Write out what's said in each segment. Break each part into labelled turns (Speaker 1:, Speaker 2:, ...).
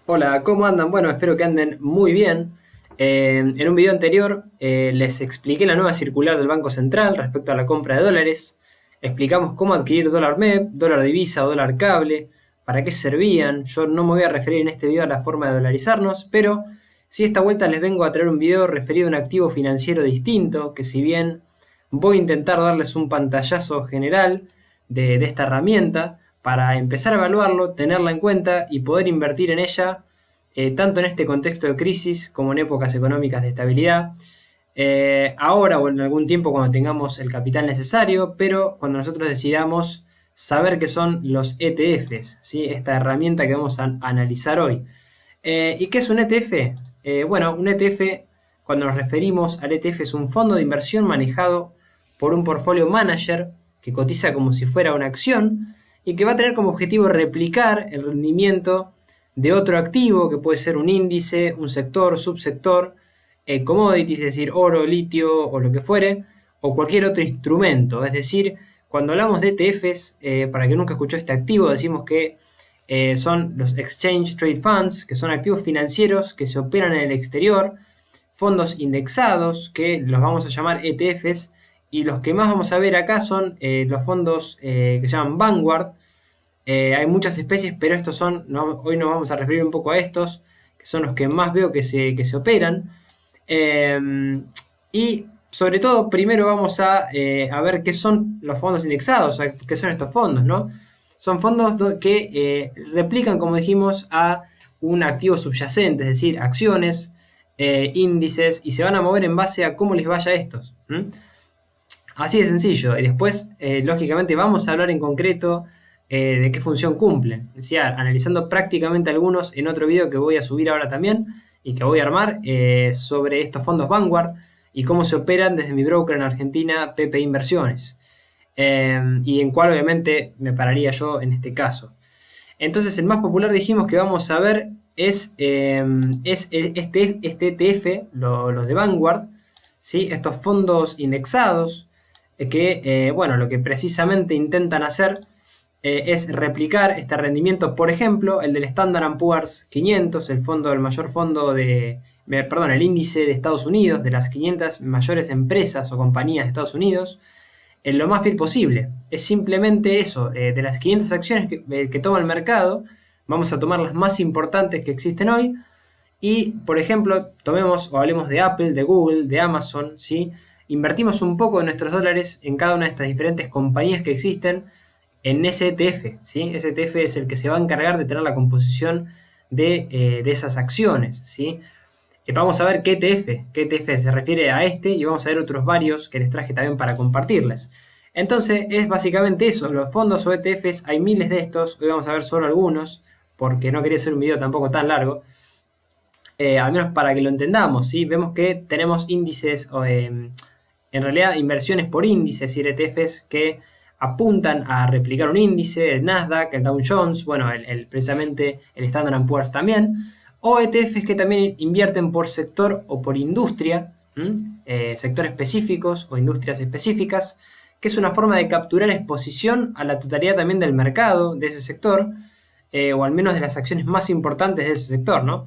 Speaker 1: Hola, ¿cómo andan? Bueno, espero que anden muy bien. En un video anterior les expliqué la nueva circular del Banco Central respecto a la compra de dólares. Explicamos cómo adquirir dólar MEP, dólar divisa o dólar cable, para qué servían. Yo no me voy a referir en este video a la forma de dolarizarnos, pero sí esta vuelta les vengo a traer un video referido a un activo financiero distinto, que si bien voy a intentar darles un pantallazo general de esta herramienta, para empezar a evaluarlo, tenerla en cuenta y poder invertir en ella, tanto en este contexto de crisis como en épocas económicas de estabilidad, ahora o en algún tiempo cuando tengamos el capital necesario, pero cuando nosotros decidamos saber qué son los ETFs, ¿sí? Esta herramienta que vamos a analizar hoy. ¿Y qué es un ETF? Bueno, un ETF, cuando nos referimos al ETF, es un fondo de inversión manejado por un portfolio manager que cotiza como si fuera una acción y que va a tener como objetivo replicar el rendimiento de otro activo, que puede ser un índice, un sector, subsector, commodities, es decir, oro, litio o lo que fuere, o cualquier otro instrumento. Es decir, cuando hablamos de ETFs, para que nunca escuchó este activo, decimos que son los Exchange Trade Funds, que son activos financieros que se operan en el exterior, fondos indexados, que los vamos a llamar ETFs, y los que más vamos a ver acá son los fondos que se llaman Vanguard. Hay muchas especies, pero estos son, no, hoy nos vamos a referir un poco a estos, que son los que más veo que se operan. Eh, y sobre todo, primero vamos a ver qué son los fondos indexados, o sea, qué son estos fondos, ¿no? Son fondos que replican, como dijimos, a un activo subyacente, es decir, acciones, índices, y se van a mover en base a cómo les vaya a estos. Así de sencillo. Y después, lógicamente, vamos a hablar en concreto de qué función cumplen. Decía, analizando prácticamente algunos en otro video que voy a subir ahora también y que voy a armar sobre estos fondos Vanguard y cómo se operan desde mi broker en Argentina, PP Inversiones. Y en cuál obviamente me pararía yo en este caso. Entonces, el más popular dijimos que vamos a ver es este ETF, los de Vanguard, ¿sí? Estos fondos indexados bueno, lo que precisamente intentan hacer es replicar este rendimiento, por ejemplo, el del Standard Poor's 500, el mayor fondo perdón, el índice de Estados Unidos, de las 500 mayores empresas o compañías de Estados Unidos, en lo más fiel posible. Es simplemente eso, de las 500 acciones que toma el mercado, vamos a tomar las más importantes que existen hoy y, por ejemplo, tomemos o hablemos de Apple, de Google, de Amazon, ¿sí? Invertimos un poco de nuestros dólares en cada una de estas diferentes compañías que existen en ese ETF, ¿sí? Ese ETF es el que se va a encargar de tener la composición de esas acciones, ¿sí? Vamos a ver qué ETF se refiere a este y vamos a ver otros varios que les traje también para compartirles. Entonces es básicamente eso, los fondos o ETFs, hay miles de estos, hoy vamos a ver solo algunos, porque no quería hacer un video tampoco tan largo, al menos para que lo entendamos, ¿sí? Vemos que tenemos índices, en realidad inversiones por índices, es decir, ETFs que apuntan a replicar un índice, el Nasdaq, el Dow Jones, bueno, precisamente el Standard Poor's también, o ETFs que también invierten por sector o por industria, sectores específicos o industrias específicas, que es una forma de capturar exposición a la totalidad también del mercado de ese sector, o al menos de las acciones más importantes de ese sector, ¿no?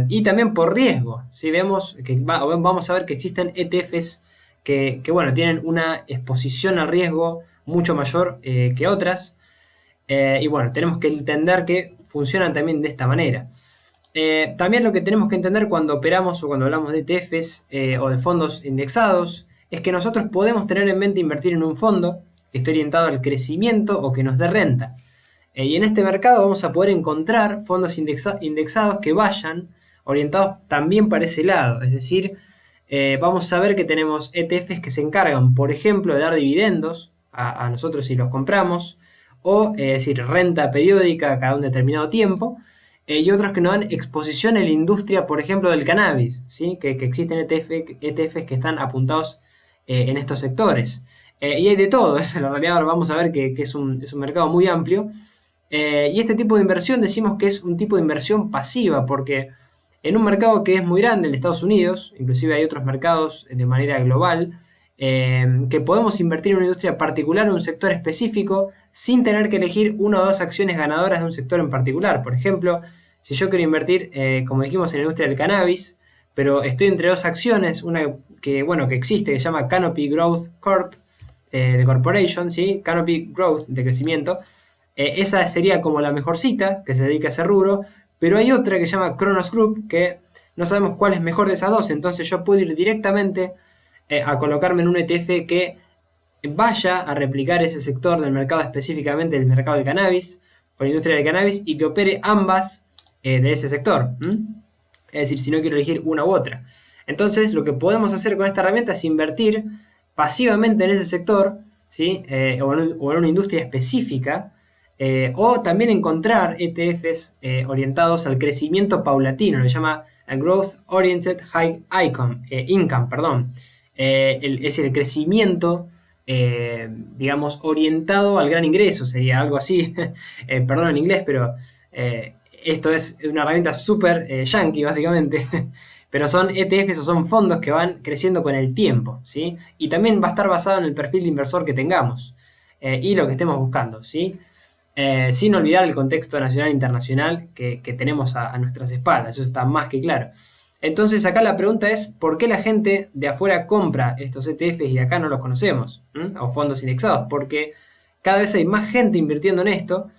Speaker 1: Y también por riesgo. Si vemos que vamos a ver que existen ETFs bueno, tienen una exposición al riesgo mucho mayor que otras. Y bueno, tenemos que entender que funcionan también de esta manera. También lo que tenemos que entender cuando operamos o cuando hablamos de ETFs o de fondos indexados es que nosotros podemos tener en mente invertir en un fondo que esté orientado al crecimiento o que nos dé renta. Y en este mercado vamos a poder encontrar fondos indexados que vayan orientados también para ese lado. Es decir, vamos a ver que tenemos ETFs que se encargan, por ejemplo, de dar dividendos a nosotros si los compramos, o es decir, renta periódica cada un determinado tiempo, y otros que nos dan exposición en la industria, por ejemplo, del cannabis, ¿sí? que existen ETFs que están apuntados en estos sectores. Y hay de todo, en realidad ahora vamos a ver que es un mercado muy amplio. Y este tipo de inversión decimos que es un tipo de inversión pasiva, porque en un mercado que es muy grande, el de Estados Unidos, inclusive hay otros mercados de manera global, que podemos invertir en una industria particular o un sector específico sin tener que elegir una o dos acciones ganadoras de un sector en particular. Por ejemplo, si yo quiero invertir, como dijimos, en la industria del cannabis, pero estoy entre dos acciones, una que, bueno, que existe, que se llama Canopy Growth Corp, de Corporation, ¿sí? Canopy Growth, de crecimiento. Esa sería como la mejor cita, que se dedica a ese rubro, pero hay otra que se llama Kronos Group, que no sabemos cuál es mejor de esas dos, entonces yo puedo ir directamente a colocarme en un ETF que vaya a replicar ese sector del mercado, específicamente el mercado del cannabis o la industria del cannabis, y que opere ambas de ese sector. Es decir, si no quiero elegir una u otra. Entonces, lo que podemos hacer con esta herramienta es invertir pasivamente en ese sector, ¿sí? O en una industria específica, o también encontrar ETFs orientados al crecimiento paulatino, lo llama Growth Oriented High Income, perdón. Es decir, el crecimiento, digamos, orientado al gran ingreso, sería algo así. Perdón en inglés, pero esto es una herramienta súper yankee, básicamente. Pero son ETFs o son fondos que van creciendo con el tiempo, ¿sí? Y también va a estar basado en el perfil de inversor que tengamos y lo que estemos buscando, ¿sí? Sin olvidar el contexto nacional e internacional que tenemos a nuestras espaldas, eso está más que claro. Entonces acá la pregunta es, ¿por qué la gente de afuera compra estos ETFs y acá no los conocemos? O fondos indexados, porque cada vez hay más gente invirtiendo en esto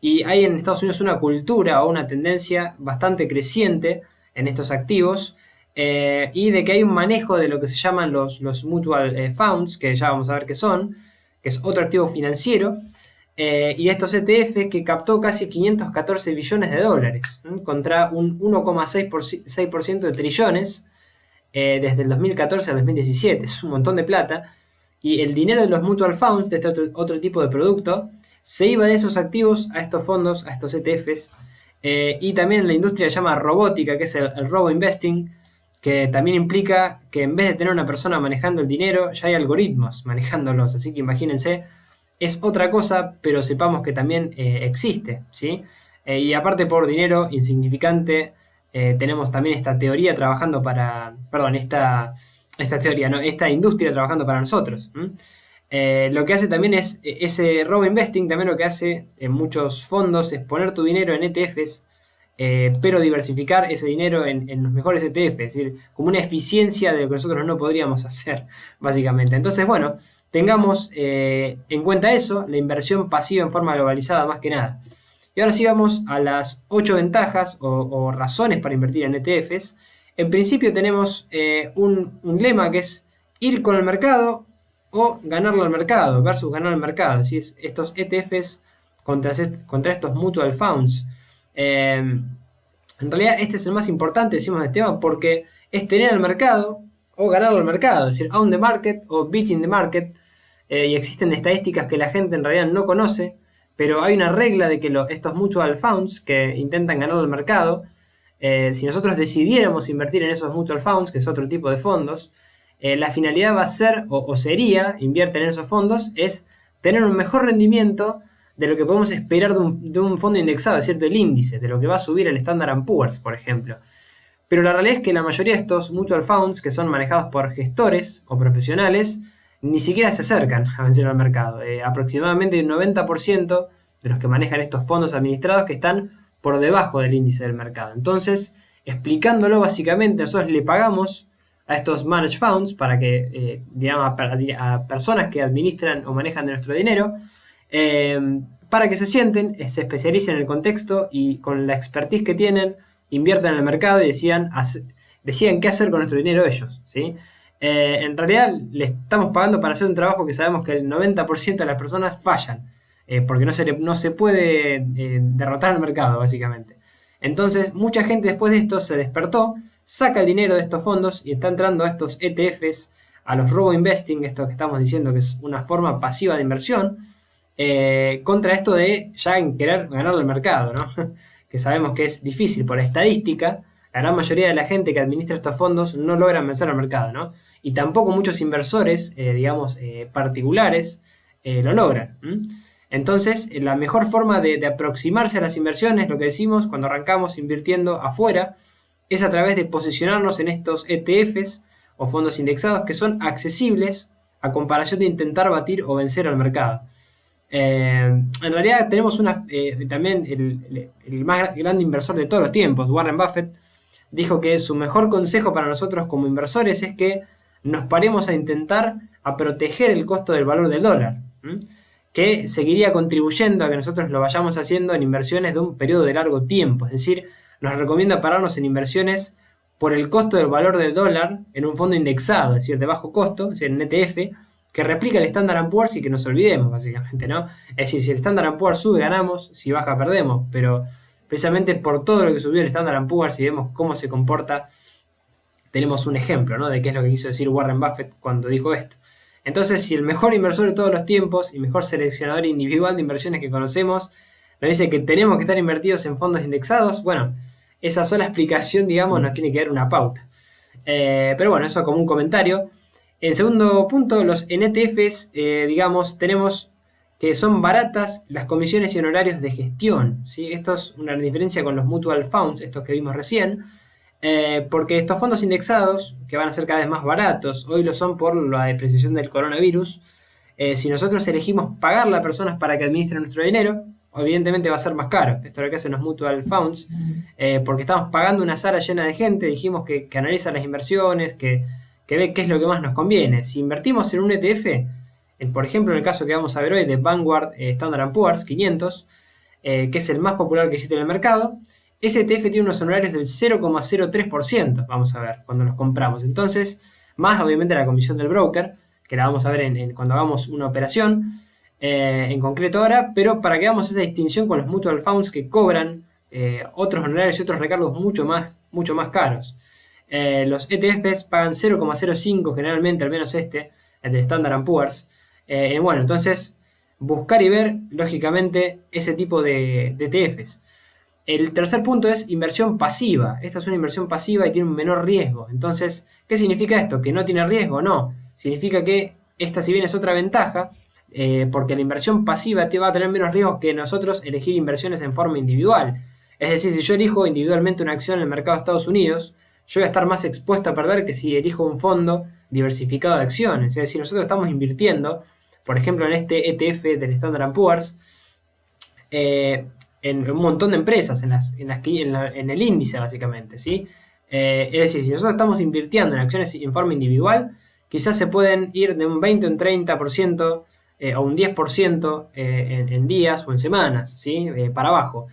Speaker 1: y hay en Estados Unidos una cultura o una tendencia bastante creciente en estos activos, y de que hay un manejo de lo que se llaman los mutual funds, que ya vamos a ver qué son, que es otro activo financiero, y estos ETFs que captó casi 514 billones de dólares, contra un 1,6% de trillones desde el 2014 al 2017. Es un montón de plata. Y el dinero de los mutual funds, de este otro tipo de producto, se iba de esos activos a estos fondos, a estos ETFs. Y también en la industria se llama robótica, que es el robo-investing, que también implica que en vez de tener una persona manejando el dinero, ya hay algoritmos manejándolos. Así que imagínense, es otra cosa, pero sepamos que también existe, ¿sí? Y aparte por dinero insignificante, tenemos también esta teoría trabajando para... Perdón, esta teoría, no, esta industria trabajando para nosotros. Lo que hace también es, ese robo investing, también lo que hace en muchos fondos es poner tu dinero en ETFs, pero diversificar ese dinero en los mejores ETFs, es decir, como una eficiencia de lo que nosotros no podríamos hacer, básicamente. Entonces, bueno, tengamos en cuenta eso, la inversión pasiva en forma globalizada más que nada. Y ahora sí vamos a las 8 ventajas o razones para invertir en ETFs. En principio tenemos un lema que es ir con el mercado o ganarlo al mercado versus ganar al mercado. ¿Sí? Estos ETFs contra estos mutual funds. En realidad este es el más importante, decimos, del tema, porque es tener al mercado o ganarlo al mercado, es decir, own the market o beating the market, y existen estadísticas que la gente en realidad no conoce, pero hay una regla de que estos mutual funds que intentan ganar al mercado, si nosotros decidiéramos invertir en esos mutual funds, que es otro tipo de fondos, la finalidad va a ser, o sería, invierten en esos fondos, es tener un mejor rendimiento de lo que podemos esperar de un fondo indexado, es decir, del índice, de lo que va a subir el Standard & Poor's, por ejemplo. Pero la realidad es que la mayoría de estos mutual funds, que son manejados por gestores o profesionales, ni siquiera se acercan a vencer al mercado. Aproximadamente un 90% de los que manejan estos fondos administrados que están por debajo del índice del mercado. Entonces, explicándolo básicamente, nosotros le pagamos a estos managed funds para que, digamos, a personas que administran o manejan de nuestro dinero, para que se sienten, se especialicen en el contexto y con la expertise que tienen, inviertan en el mercado y decidan qué hacer con nuestro dinero ellos, ¿sí? En realidad le estamos pagando para hacer un trabajo que sabemos que el 90% de las personas fallan, porque no se puede derrotar al mercado, básicamente. Entonces, mucha gente después de esto se despertó, saca el dinero de estos fondos y está entrando a estos ETFs, a los robo-investing, esto que estamos diciendo que es una forma pasiva de inversión, contra esto de ya querer ganar el mercado, ¿no? Que sabemos que es difícil por estadística. La gran mayoría de la gente que administra estos fondos no logran vencer al mercado, ¿no? Y tampoco muchos inversores, particulares, lo logran. Entonces, la mejor forma de aproximarse a las inversiones, lo que decimos cuando arrancamos invirtiendo afuera, es a través de posicionarnos en estos ETFs o fondos indexados que son accesibles a comparación de intentar batir o vencer al mercado. En realidad tenemos también el más grande inversor de todos los tiempos, Warren Buffett, dijo que su mejor consejo para nosotros como inversores es que nos paremos a intentar a proteger el costo del valor del dólar, que seguiría contribuyendo a que nosotros lo vayamos haciendo en inversiones de un periodo de largo tiempo. Es decir, nos recomienda pararnos en inversiones por el costo del valor del dólar en un fondo indexado, es decir, de bajo costo, es decir, en ETF, que replica el Standard & Poor's y que nos olvidemos, básicamente, ¿no? Es decir, si el Standard & Poor's sube, ganamos, si baja, perdemos, pero precisamente por todo lo que subió el Standard & Poor's y vemos cómo se comporta, tenemos un ejemplo, ¿no? De qué es lo que quiso decir Warren Buffett cuando dijo esto. Entonces, si el mejor inversor de todos los tiempos y mejor seleccionador individual de inversiones que conocemos nos dice que tenemos que estar invertidos en fondos indexados, bueno, esa sola explicación, digamos, nos tiene que dar una pauta. Pero bueno, eso como un comentario. En segundo punto, los NTFs, digamos, tenemos que son baratas las comisiones y honorarios de gestión, ¿sí? Esto es una diferencia con los mutual funds, estos que vimos recién, porque estos fondos indexados, que van a ser cada vez más baratos, hoy lo son por la depreciación del coronavirus, si nosotros elegimos pagarle a personas para que administren nuestro dinero, evidentemente va a ser más caro. Esto es lo que hacen los mutual funds, porque estamos pagando una sala llena de gente, dijimos que analiza las inversiones, que ve qué es lo que más nos conviene. Si invertimos en un ETF, por ejemplo en el caso que vamos a ver hoy de Vanguard Standard & Poor's 500, que es el más popular que existe en el mercado, ese ETF tiene unos honorarios del 0,03%, vamos a ver, cuando los compramos. Entonces, más obviamente la comisión del broker, que la vamos a ver cuando hagamos una operación, en concreto ahora, pero para que hagamos esa distinción con los mutual funds que cobran otros honorarios y otros recargos mucho más caros. Los ETFs pagan 0,05 generalmente, al menos el del Standard & Poor's. Bueno, entonces buscar y ver, lógicamente, ese tipo de ETFs. El tercer punto es inversión pasiva. Esta es una inversión pasiva y tiene un menor riesgo. Entonces, ¿qué significa esto? ¿Que no tiene riesgo? No. Significa que esta, si bien es otra ventaja, porque la inversión pasiva te va a tener menos riesgo que nosotros elegir inversiones en forma individual. Es decir, si yo elijo individualmente una acción en el mercado de Estados Unidos, yo voy a estar más expuesto a perder que si elijo un fondo diversificado de acciones. Es decir, nosotros estamos invirtiendo, por ejemplo, en este ETF del Standard & Poor's, en un montón de empresas, en el índice básicamente, ¿sí? Es decir, si nosotros estamos invirtiendo en acciones en forma individual, quizás se pueden ir de un 20 o un 30% o un 10% en días o en semanas, ¿sí? Para abajo.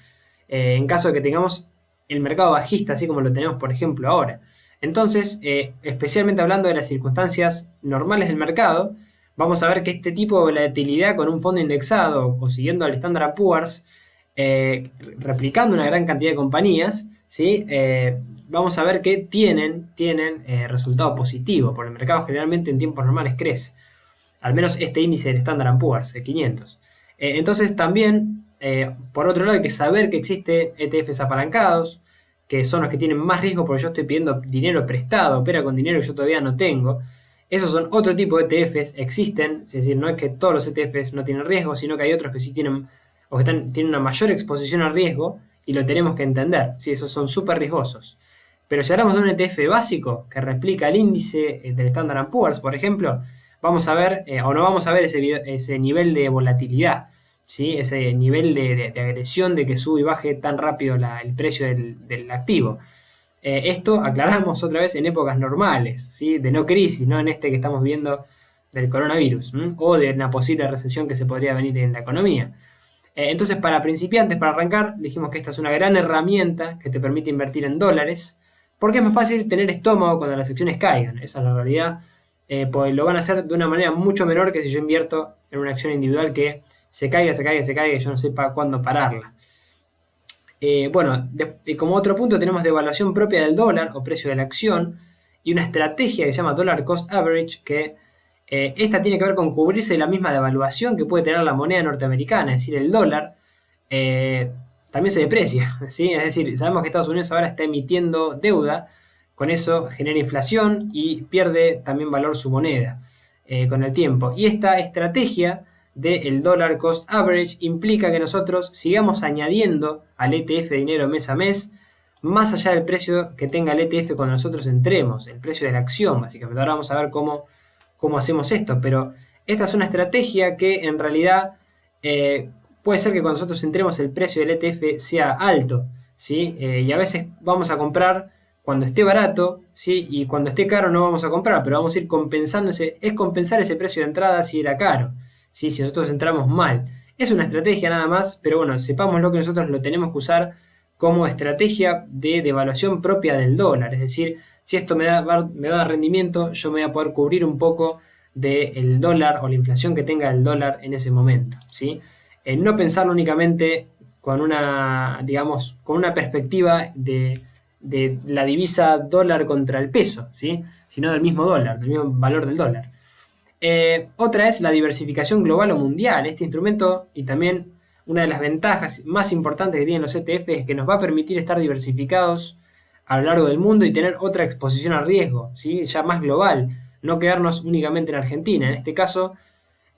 Speaker 1: En caso de que tengamos el mercado bajista, así como lo tenemos, por ejemplo, ahora. Entonces, especialmente hablando de las circunstancias normales del mercado, vamos a ver que este tipo de volatilidad con un fondo indexado o siguiendo al Standard & Poor's, replicando una gran cantidad de compañías, ¿sí? Vamos a ver que tienen resultado positivo, porque el mercado generalmente en tiempos normales crece. Al menos este índice del Standard & Poor's, el 500. Entonces también, por otro lado, hay que saber que existe ETFs apalancados, que son los que tienen más riesgo porque yo estoy pidiendo dinero prestado, opera con dinero que yo todavía no tengo. Esos son otro tipo de ETFs, existen, es decir, no es que todos los ETFs no tienen riesgo, sino que hay otros que sí tienen, o que tienen una mayor exposición al riesgo, y lo tenemos que entender, sí, esos son súper riesgosos. Pero si hablamos de un ETF básico que replica el índice del Standard & Poor's, por ejemplo, vamos a ver, o no vamos a ver ese nivel de volatilidad, ¿sí? Ese nivel de agresión de que sube y baje tan rápido el precio del activo. Esto aclaramos otra vez en épocas normales, ¿sí? De no crisis, no en este que estamos viendo del coronavirus, o de una posible recesión que se podría venir en la economía. Entonces, para principiantes, para arrancar, dijimos que esta es una gran herramienta que te permite invertir en dólares, porque es más fácil tener estómago cuando las acciones caigan. Esa es la realidad. Pues lo van a hacer de una manera mucho menor que si yo invierto en una acción individual que se caiga y yo no sé para cuándo pararla. Bueno, como otro punto tenemos devaluación propia del dólar o precio de la acción y una estrategia que se llama Dollar Cost Average, que esta tiene que ver con cubrirse la misma devaluación que puede tener la moneda norteamericana, es decir, el dólar también se deprecia, ¿sí? Es decir, sabemos que Estados Unidos ahora está emitiendo deuda, con eso genera inflación y pierde también valor su moneda con el tiempo. Y esta estrategia del Dollar Cost Average implica que nosotros sigamos añadiendo al ETF de dinero mes a mes, más allá del precio que tenga el ETF cuando nosotros entremos, el precio de la acción, básicamente. Ahora vamos a ver cómo hacemos esto, pero esta es una estrategia que en realidad puede ser que cuando nosotros entremos el precio del ETF sea alto, ¿sí? Y a veces vamos a comprar cuando esté barato, ¿sí? Y cuando esté caro no vamos a comprar, pero vamos a ir compensando es compensar ese precio de entrada si era caro, ¿sí? Si nosotros entramos mal. Es una estrategia nada más, pero bueno, sepamos lo que nosotros lo tenemos que usar como estrategia de devaluación propia del dólar. Es decir, si esto me va a dar rendimiento, yo me voy a poder cubrir un poco del dólar o la inflación que tenga el dólar en ese momento, ¿sí? No pensarlo únicamente con una, digamos, con una perspectiva de la divisa dólar contra el peso, ¿sí? Sino del mismo dólar, del mismo valor del dólar. Otra es la diversificación global o mundial. Este instrumento, y también una de las ventajas más importantes que tienen los ETF, es que nos va a permitir estar diversificados a lo largo del mundo y tener otra exposición al riesgo, ¿sí? Ya más global, no quedarnos únicamente en Argentina. En este caso,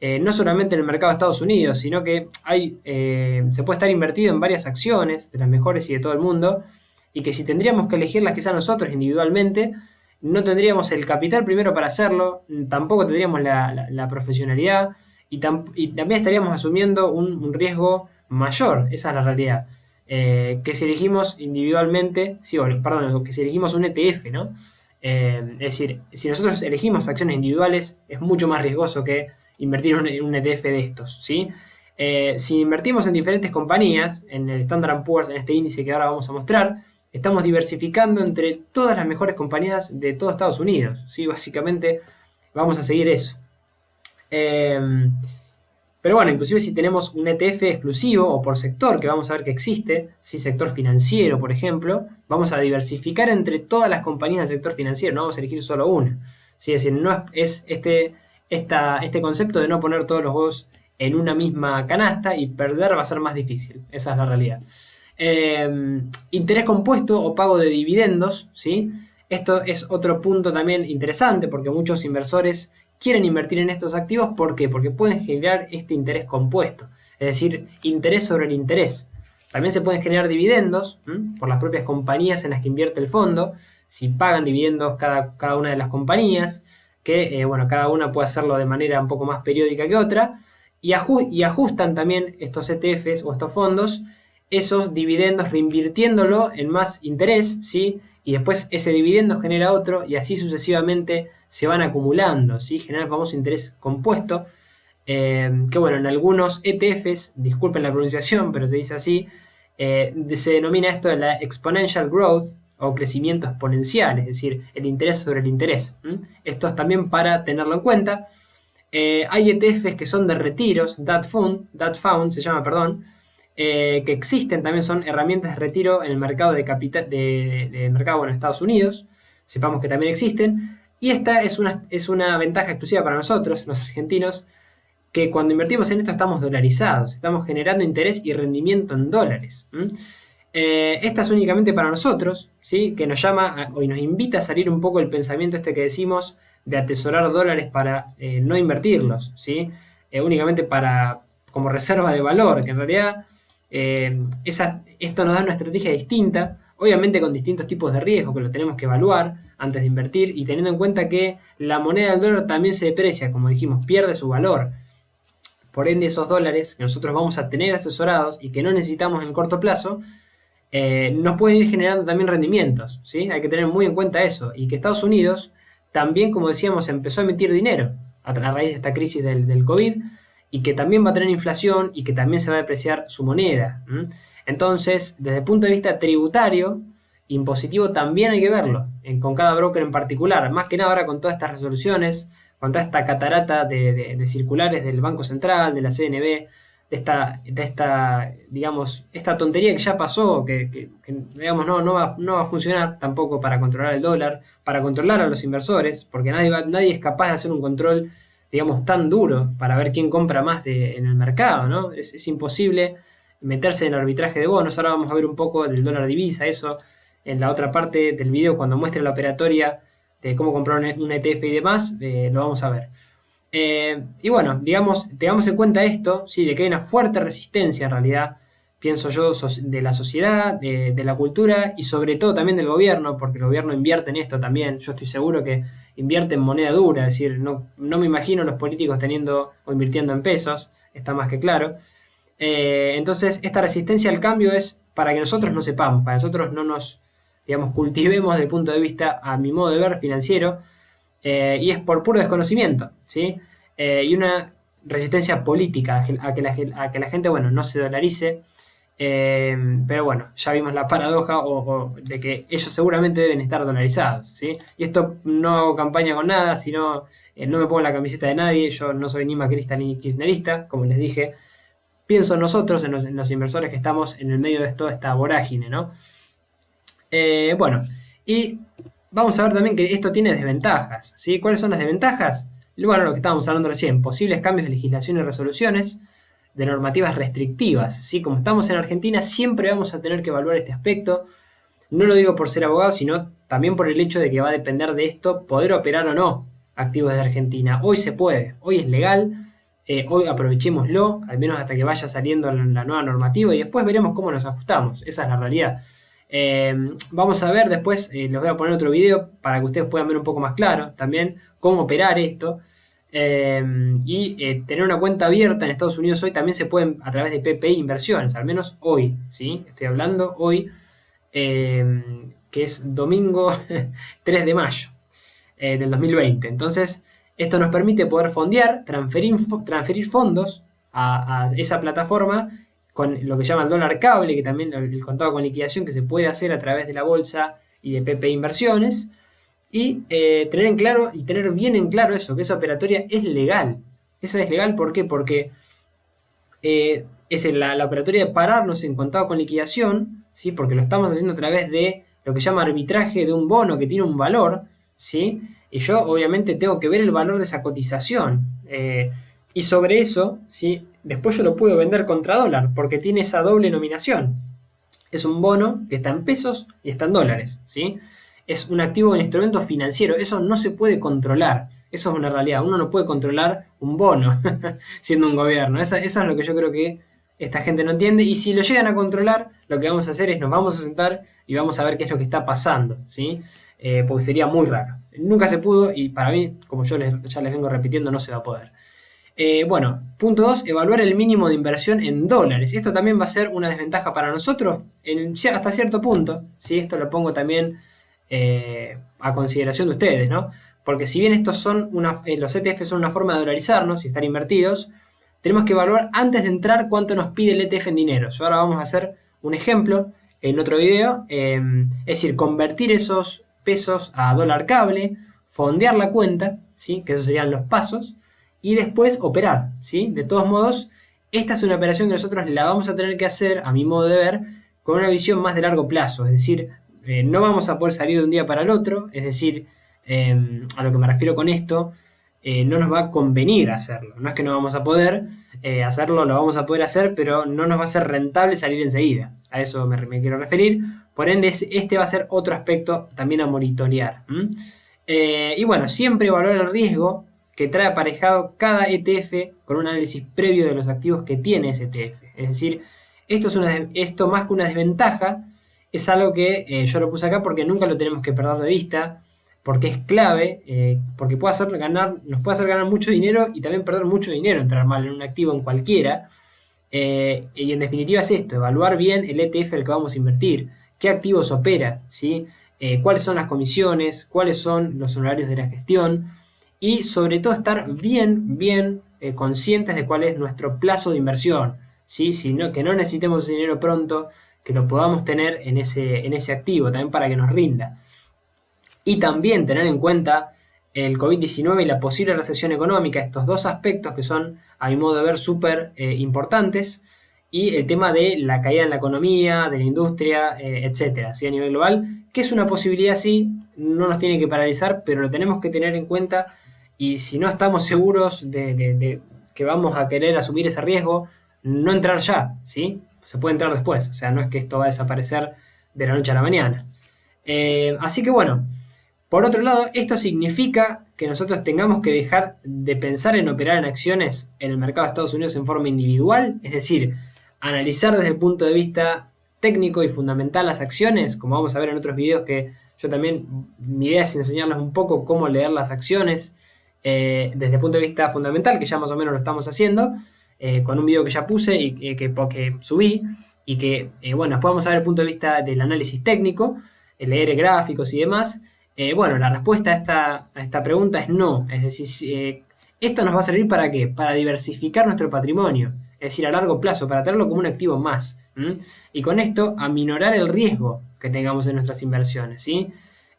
Speaker 1: no solamente en el mercado de Estados Unidos, sino que se puede estar invertido en varias acciones, de las mejores y de todo el mundo, y que si tendríamos que elegirlas quizá nosotros individualmente, no tendríamos el capital primero para hacerlo, tampoco tendríamos la profesionalidad y también estaríamos asumiendo un riesgo mayor, esa es la realidad. Que si elegimos individualmente, sí, perdón, que si elegimos un ETF, ¿no? Es decir, si nosotros elegimos acciones individuales, es mucho más riesgoso que invertir en un ETF de estos, ¿sí? Si invertimos en diferentes compañías, en el Standard & Poor's, en este índice que ahora vamos a mostrar, estamos diversificando entre todas las mejores compañías de todo Estados Unidos, ¿sí? Básicamente vamos a seguir eso. Pero bueno, inclusive si tenemos un ETF exclusivo o por sector, que vamos a ver que existe, si sector financiero, por ejemplo, vamos a diversificar entre todas las compañías del sector financiero, no vamos a elegir solo una. ¿Sí? Es decir, no es este concepto de no poner todos los huevos en una misma canasta y perder va a ser más difícil. Esa es la realidad. Interés compuesto o pago de dividendos, ¿sí? Esto es otro punto también interesante porque muchos inversores quieren invertir en estos activos. ¿Por qué? Porque pueden generar este interés compuesto, es decir, interés sobre el interés. También se pueden generar dividendos por las propias compañías en las que invierte el fondo, si pagan dividendos cada una de las compañías, que bueno, cada una puede hacerlo de manera un poco más periódica que otra, y ajustan también estos ETFs o estos fondos esos dividendos reinvirtiéndolo en más interés, ¿sí? Y después ese dividendo genera otro y así sucesivamente se van acumulando, ¿sí? Genera el famoso interés compuesto, que bueno, en algunos ETFs, disculpen la pronunciación, pero se dice así, se denomina esto de la exponential growth o crecimiento exponencial, es decir, el interés sobre el interés. Esto es también para tenerlo en cuenta. Hay ETFs que son de retiros, DAT Fund se llama, perdón, que existen, también son herramientas de retiro en el mercado de capital de mercado en Estados Unidos, sepamos que también existen, y esta es una ventaja exclusiva para nosotros, los argentinos, que cuando invertimos en esto estamos dolarizados, estamos generando interés y rendimiento en dólares. Esta es únicamente para nosotros, ¿sí? Que nos llama y nos invita a salir un poco del pensamiento este que decimos de atesorar dólares para no invertirlos, ¿sí? Únicamente como reserva de valor, que en realidad esto nos da una estrategia distinta, obviamente con distintos tipos de riesgo que lo tenemos que evaluar antes de invertir y teniendo en cuenta que la moneda del dólar también se deprecia, como dijimos, pierde su valor. Por ende, esos dólares que nosotros vamos a tener asesorados y que no necesitamos en el corto plazo, nos pueden ir generando también rendimientos, ¿sí? Hay que tener muy en cuenta eso. Y que Estados Unidos también, como decíamos, empezó a emitir dinero a raíz de esta crisis del COVID y que también va a tener inflación y que también se va a depreciar su moneda. Entonces, desde el punto de vista tributario, impositivo también hay que verlo, con cada broker en particular. Más que nada ahora con todas estas resoluciones, con toda esta catarata de circulares del Banco Central, de la CNB, digamos, esta tontería que ya pasó, que digamos, no va a funcionar tampoco para controlar el dólar, para controlar a los inversores, porque nadie es capaz de hacer un control, digamos, tan duro para ver quién compra más en el mercado, ¿no? Es imposible meterse en el arbitraje de bonos. Ahora vamos a ver un poco del dólar divisa, eso en la otra parte del video cuando muestre la operatoria de cómo comprar un ETF y demás, lo vamos a ver. Y bueno, digamos, tengamos en cuenta esto, ¿sí? De que hay una fuerte resistencia en realidad, pienso yo, de la sociedad, de la cultura y sobre todo también del gobierno, porque el gobierno invierte en esto también. Yo estoy seguro que invierte en moneda dura, es decir, no me imagino los políticos teniendo o invirtiendo en pesos, está más que claro. Entonces, esta resistencia al cambio es para que nosotros no sepamos, para que nosotros no nos, digamos, cultivemos desde el punto de vista, a mi modo de ver, financiero, y es por puro desconocimiento, ¿sí? Y una resistencia política a que la gente, bueno, no se dolarice. Pero bueno, ya vimos la paradoja de que ellos seguramente deben estar dolarizados, ¿sí? Y esto no hago campaña con nada, sino no me pongo la camiseta de nadie, yo no soy ni macrista ni kirchnerista, como les dije, pienso en nosotros, en los inversores que estamos en el medio de toda esta vorágine, ¿no? Bueno, y vamos a ver también que esto tiene desventajas, ¿sí? ¿Cuáles son las desventajas? Bueno, lo que estábamos hablando recién, posibles cambios de legislación y resoluciones, de normativas restrictivas, ¿sí? Como estamos en Argentina, siempre vamos a tener que evaluar este aspecto. No lo digo por ser abogado, sino también por el hecho de que va a depender de esto poder operar o no activos de Argentina. Hoy se puede, hoy es legal, hoy aprovechémoslo, al menos hasta que vaya saliendo la nueva normativa y después veremos cómo nos ajustamos. Esa es la realidad. Vamos a ver después, les voy a poner otro video para que ustedes puedan ver un poco más claro también cómo operar esto. Tener una cuenta abierta en Estados Unidos hoy también se puede a través de PPI Inversiones, al menos hoy, ¿sí? Estoy hablando hoy, que es domingo 3 de mayo del 2020. Entonces, esto nos permite poder fondear, transferir fondos a esa plataforma con lo que llama el dólar cable, que también el contado con liquidación que se puede hacer a través de la bolsa y de PPI Inversiones. Y tener en claro y tener bien en claro eso, que esa operatoria es legal. Esa es legal, ¿por qué? Porque es la operatoria de pararnos en contado con liquidación, ¿sí? Porque lo estamos haciendo a través de lo que llama arbitraje de un bono que tiene un valor, ¿sí? Y yo obviamente tengo que ver el valor de esa cotización. Y sobre eso, ¿sí? Después yo lo puedo vender contra dólar, porque tiene esa doble nominación. Es un bono que está en pesos y está en dólares, ¿sí? Es un activo, un instrumento financiero, eso no se puede controlar, eso es una realidad, uno no puede controlar un bono siendo un gobierno, eso es lo que yo creo que esta gente no entiende, y si lo llegan a controlar, lo que vamos a hacer es nos vamos a sentar y vamos a ver qué es lo que está pasando, ¿sí? Porque sería muy raro, nunca se pudo y para mí, como yo ya les vengo repitiendo, no se va a poder. Bueno, punto 2, evaluar el mínimo de inversión en dólares. Esto también va a ser una desventaja para nosotros hasta cierto punto, ¿sí? Esto lo pongo también a consideración de ustedes, ¿no? Porque si bien estos son los ETF son una forma de dolarizarnos y estar invertidos, tenemos que evaluar antes de entrar cuánto nos pide el ETF en dinero. Yo ahora vamos a hacer un ejemplo en otro video, es decir, convertir esos pesos a dólar cable, fondear la cuenta, ¿sí? Que esos serían los pasos, y después operar, ¿sí? De todos modos, esta es una operación que nosotros la vamos a tener que hacer, a mi modo de ver, con una visión más de largo plazo, es decir, no vamos a poder salir de un día para el otro, es decir, a lo que me refiero con esto, no nos va a convenir hacerlo, no es que no vamos a poder hacerlo, lo vamos a poder hacer, pero no nos va a ser rentable salir enseguida, a eso me quiero referir, por ende este va a ser otro aspecto también a monitorear. Y bueno, siempre evaluar el riesgo que trae aparejado cada ETF con un análisis previo de los activos que tiene ese ETF, es decir, esto más que una desventaja, es algo que yo lo puse acá porque nunca lo tenemos que perder de vista, porque es clave, porque nos puede hacer ganar mucho dinero y también perder mucho dinero entrar mal en un activo en cualquiera. Y en definitiva es esto, evaluar bien el ETF al que vamos a invertir, qué activos opera, ¿sí? Cuáles son las comisiones, cuáles son los honorarios de la gestión y sobre todo estar bien conscientes de cuál es nuestro plazo de inversión, ¿sí? Que no necesitemos ese dinero pronto, que lo podamos tener en ese activo, también para que nos rinda. Y también tener en cuenta el COVID-19 y la posible recesión económica, estos dos aspectos que son, a mi modo de ver, súper importantes, y el tema de la caída en la economía, de la industria, etcétera, ¿sí? A nivel global, que es una posibilidad, sí, no nos tiene que paralizar, pero lo tenemos que tener en cuenta, y si no estamos seguros de que vamos a querer asumir ese riesgo, no entrar ya, ¿sí? Se puede entrar después, o sea, no es que esto va a desaparecer de la noche a la mañana. Así que bueno, por otro lado, esto significa que nosotros tengamos que dejar de pensar en operar en acciones en el mercado de Estados Unidos en forma individual, es decir, analizar desde el punto de vista técnico y fundamental las acciones, como vamos a ver en otros videos que yo también, mi idea es enseñarles un poco cómo leer las acciones desde el punto de vista fundamental, que ya más o menos lo estamos haciendo, con un video que ya puse y que subí, y que, bueno, después vamos a ver el punto de vista del análisis técnico, leer gráficos y demás. Bueno, la respuesta a esta pregunta es no. Es decir, ¿esto nos va a servir para qué? Para diversificar nuestro patrimonio, es decir, a largo plazo, para tenerlo como un activo más. Y con esto, aminorar el riesgo que tengamos en nuestras inversiones, ¿sí?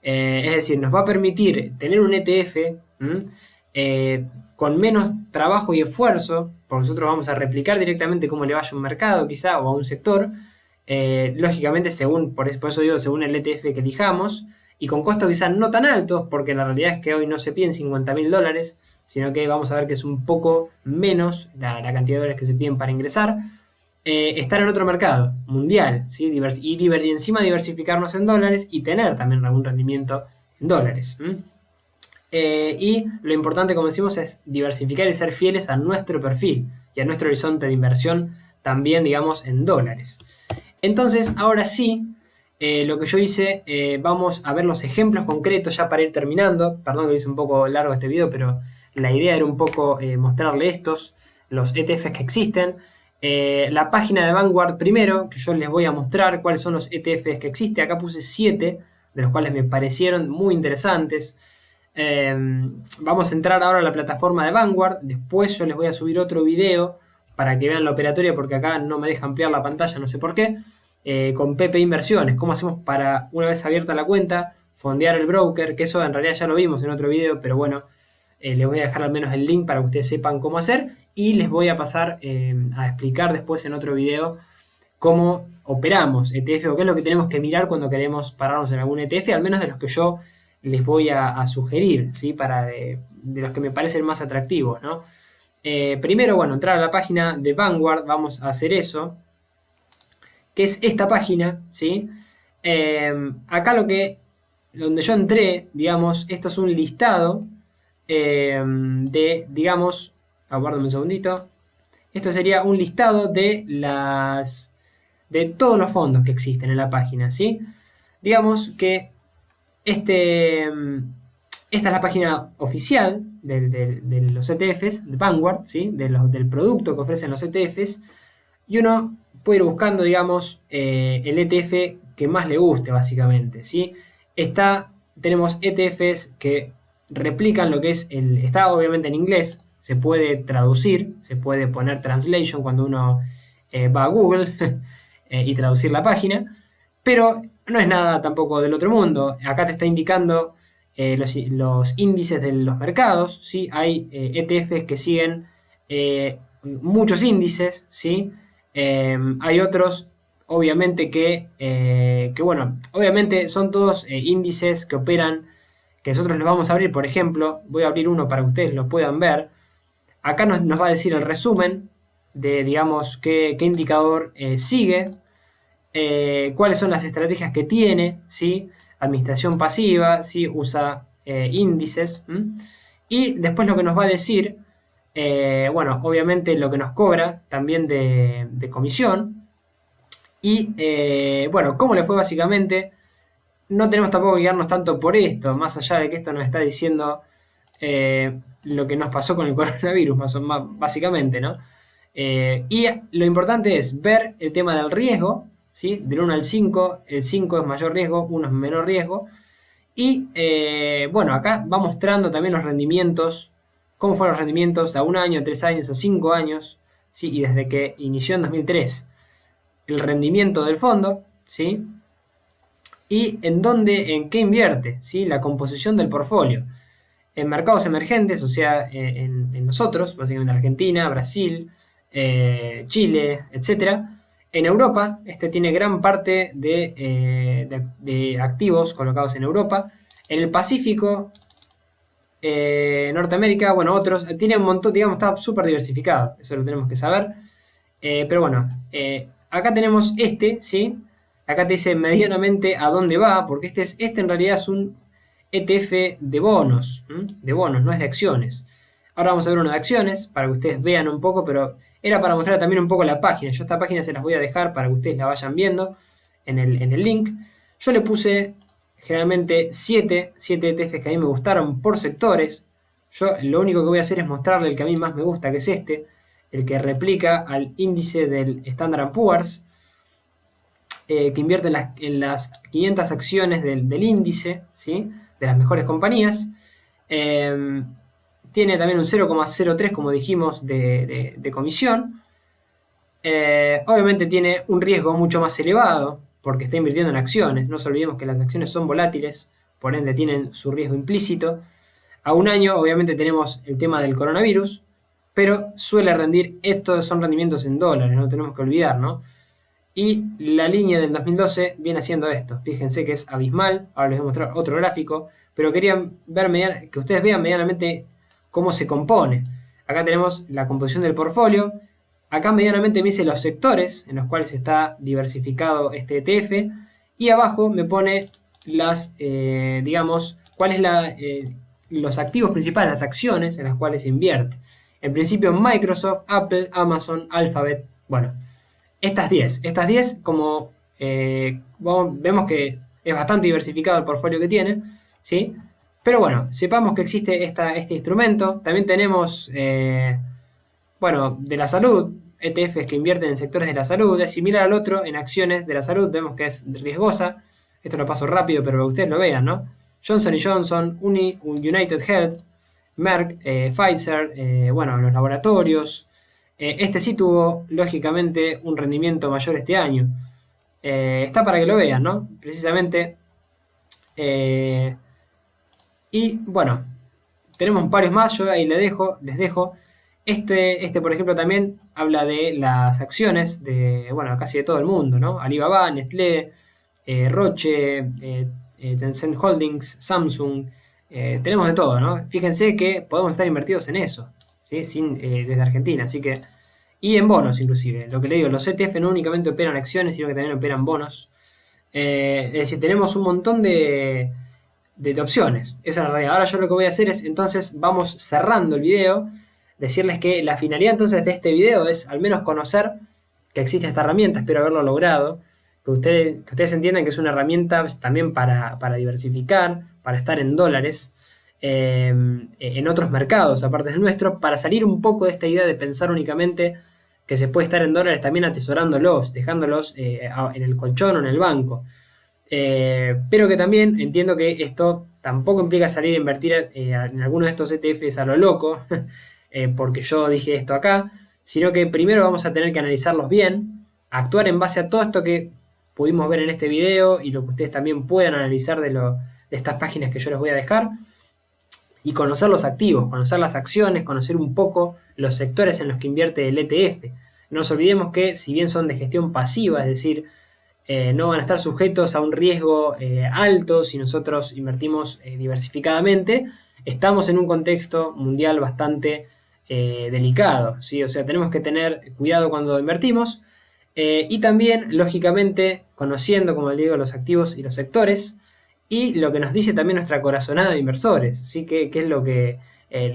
Speaker 1: Es decir, nos va a permitir tener un ETF con menos trabajo y esfuerzo, porque nosotros vamos a replicar directamente cómo le vaya a un mercado quizá o a un sector, lógicamente por eso digo, según el ETF que elijamos, y con costos quizás no tan altos, porque la realidad es que hoy no se piden $50.000, sino que vamos a ver que es un poco menos la cantidad de dólares que se piden para ingresar. Estar en otro mercado mundial, ¿sí? Y encima diversificarnos en dólares y tener también algún rendimiento en dólares. Y lo importante, como decimos, es diversificar y ser fieles a nuestro perfil y a nuestro horizonte de inversión también, digamos, en dólares. Entonces, ahora sí, lo que yo hice, vamos a ver los ejemplos concretos ya para ir terminando. Perdón que hice un poco largo este video, pero la idea era un poco mostrarle los ETFs que existen. La página de Vanguard primero, que yo les voy a mostrar cuáles son los ETFs que existen. Acá puse 7, de los cuales me parecieron muy interesantes. Vamos a entrar ahora a la plataforma de Vanguard. Después yo les voy a subir otro video para que vean la operatoria, porque acá no me deja ampliar la pantalla, no sé por qué. Con PP Inversiones, cómo hacemos para, una vez abierta la cuenta, fondear el broker, que eso en realidad ya lo vimos en otro video, pero bueno, les voy a dejar al menos el link para que ustedes sepan cómo hacer, y les voy a pasar a explicar después en otro video cómo operamos ETF, o qué es lo que tenemos que mirar cuando queremos pararnos en algún ETF, al menos de los que yo les voy a sugerir, ¿sí? De los que me parecen más atractivos, ¿no? Primero, bueno, entrar a la página de Vanguard, vamos a hacer eso, que es esta página, ¿sí? Acá donde yo entré, digamos, esto es un listado digamos, aguárdame un segundito, esto sería un listado de todos los fondos que existen en la página, ¿sí? Digamos que esta es la página oficial de los ETFs, de Vanguard, ¿sí? Del producto que ofrecen los ETFs, y uno puede ir buscando, digamos, el ETF que más le guste, básicamente, ¿sí? Tenemos ETFs que replican lo que está obviamente en inglés, se puede traducir, se puede poner translation cuando uno va a Google y traducir la página, pero no es nada tampoco del otro mundo. Acá te está indicando los índices de los mercados, ¿sí? Hay ETFs que siguen muchos índices, ¿sí? Hay otros, obviamente, que bueno, obviamente son todos índices que operan, que nosotros los vamos a abrir. Por ejemplo, voy a abrir uno para que ustedes lo puedan ver. Acá nos va a decir el resumen de, digamos, qué indicador sigue, cuáles son las estrategias que tiene, ¿sí? Administración pasiva, ¿sí? Usa índices, y después lo que nos va a decir, bueno, obviamente lo que nos cobra también de comisión, y bueno, cómo le fue básicamente. No tenemos tampoco que guiarnos tanto por esto, más allá de que esto nos está diciendo lo que nos pasó con el coronavirus, básicamente, ¿no? Y lo importante es ver el tema del riesgo, ¿sí? Del 1 al 5, el 5 es mayor riesgo, 1 es menor riesgo. Y bueno, acá va mostrando también los rendimientos, cómo fueron los rendimientos a 1 año, 3 años, a 5 años, ¿sí? Y desde que inició en 2003, el rendimiento del fondo, ¿sí? Y en qué invierte, ¿sí? La composición del portfolio. En mercados emergentes, o sea, en nosotros, básicamente Argentina, Brasil, Chile, etc. En Europa, tiene gran parte de activos colocados en Europa. En el Pacífico, Norteamérica, bueno, otros, tiene un montón, digamos, está súper diversificado, eso lo tenemos que saber. Pero bueno, acá tenemos ¿sí? Acá te dice medianamente a dónde va, porque este en realidad es un ETF de bonos, no es de acciones. Ahora vamos a ver uno de acciones, para que ustedes vean un poco, pero era para mostrar también un poco la página. Yo esta página se las voy a dejar para que ustedes la vayan viendo en el link. Yo le puse generalmente 7 ETFs que a mí me gustaron por sectores. Yo lo único que voy a hacer es mostrarle el que a mí más me gusta, que es este. el que replica al índice del Standard Poor's, que invierte en las 500 acciones del índice, ¿sí? De las mejores compañías. Tiene también un 0,03, como dijimos, de comisión. Obviamente tiene un riesgo mucho más elevado porque está invirtiendo en acciones. No nos olvidemos que las acciones son volátiles, por ende tienen su riesgo implícito. A un año obviamente tenemos el tema del coronavirus, pero suele rendir, estos son rendimientos en dólares, no tenemos que olvidar, ¿no? Y la línea del 2012 viene haciendo esto. Fíjense que es abismal. Ahora les voy a mostrar otro gráfico, pero quería ver que ustedes vean medianamente cómo se compone. Acá tenemos la composición del portfolio. Acá medianamente me dice los sectores en los cuales está diversificado este ETF. Y abajo me pone digamos, cuáles los activos principales, las acciones en las cuales invierte. En principio Microsoft, Apple, Amazon, Alphabet. Bueno, estas 10 como vemos que es bastante diversificado el portfolio que tiene, ¿sí? Pero bueno, sepamos que existe este instrumento. También tenemos, bueno, de la salud, ETFs que invierten en sectores de la salud. Es similar al otro, en acciones de la salud, vemos que es riesgosa. Esto lo paso rápido, pero que ustedes lo vean, ¿no? Johnson Johnson, United Health, Merck, Pfizer, bueno, los laboratorios. Este sí tuvo, lógicamente, un rendimiento mayor este año. Está para que lo vean, ¿no? Precisamente. Y bueno, tenemos varios más, yo ahí les dejo. Este, por ejemplo, también habla de las acciones de, bueno, casi de todo el mundo, ¿no? Alibaba, Nestlé, Roche, Tencent Holdings, Samsung. Tenemos de todo, ¿no? Fíjense que podemos estar invertidos en eso, ¿sí? Desde Argentina, así que... Y en bonos, inclusive. Lo que le digo, los ETF no únicamente operan acciones, sino que también operan bonos. Es decir, tenemos un montón de opciones. Esa es la realidad. Ahora yo lo que voy a hacer es, entonces, vamos cerrando el video. Decirles que la finalidad entonces de este video es al menos conocer que existe esta herramienta. Espero haberlo logrado. Que ustedes entiendan que es una herramienta también para diversificar, para estar en dólares. En otros mercados aparte del nuestro, para salir un poco de esta idea de pensar únicamente que se puede estar en dólares, también atesorándolos, dejándolos en el colchón o en el banco. Pero que también entiendo que esto tampoco implica salir a invertir en alguno de estos ETFs a lo loco, porque yo dije esto acá, sino que primero vamos a tener que analizarlos bien, actuar en base a todo esto que pudimos ver en este video y lo que ustedes también puedan analizar de estas páginas que yo les voy a dejar. Y conocer los activos, conocer las acciones, conocer un poco los sectores en los que invierte el ETF. No nos olvidemos que si bien son de gestión pasiva, es decir, no van a estar sujetos a un riesgo alto si nosotros invertimos diversificadamente, estamos en un contexto mundial bastante delicado, ¿sí? O sea, tenemos que tener cuidado cuando invertimos y también, lógicamente, conociendo, como les digo, los activos y los sectores. Y lo que nos dice también nuestra corazonada de inversores, ¿sí? Que es lo que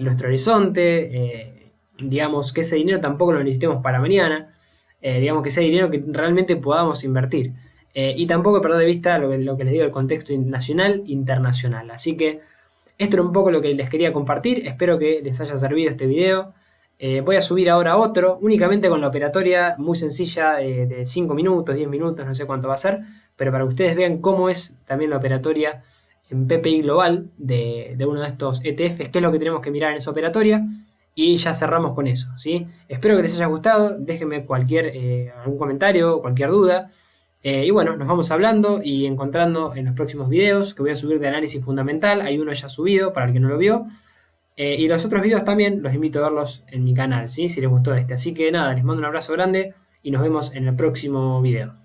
Speaker 1: nuestro horizonte, digamos que ese dinero tampoco lo necesitemos para mañana, digamos que ese dinero que realmente podamos invertir. Y tampoco perder de vista lo que les digo, el contexto nacional, internacional. Así que esto era un poco lo que les quería compartir, espero que les haya servido este video. Voy a subir ahora otro, únicamente con la operatoria muy sencilla de 5 minutos, 10 minutos, no sé cuánto va a ser, pero para que ustedes vean cómo es también la operatoria en PPI global de uno de estos ETFs, qué es lo que tenemos que mirar en esa operatoria, y ya cerramos con eso, ¿sí? Espero que les haya gustado, déjenme algún comentario, cualquier duda, y bueno, nos vamos hablando y encontrando en los próximos videos que voy a subir de análisis fundamental. Hay uno ya subido para el que no lo vio, y los otros videos también los invito a verlos en mi canal, ¿sí? Si les gustó este. Así que nada, les mando un abrazo grande y nos vemos en el próximo video.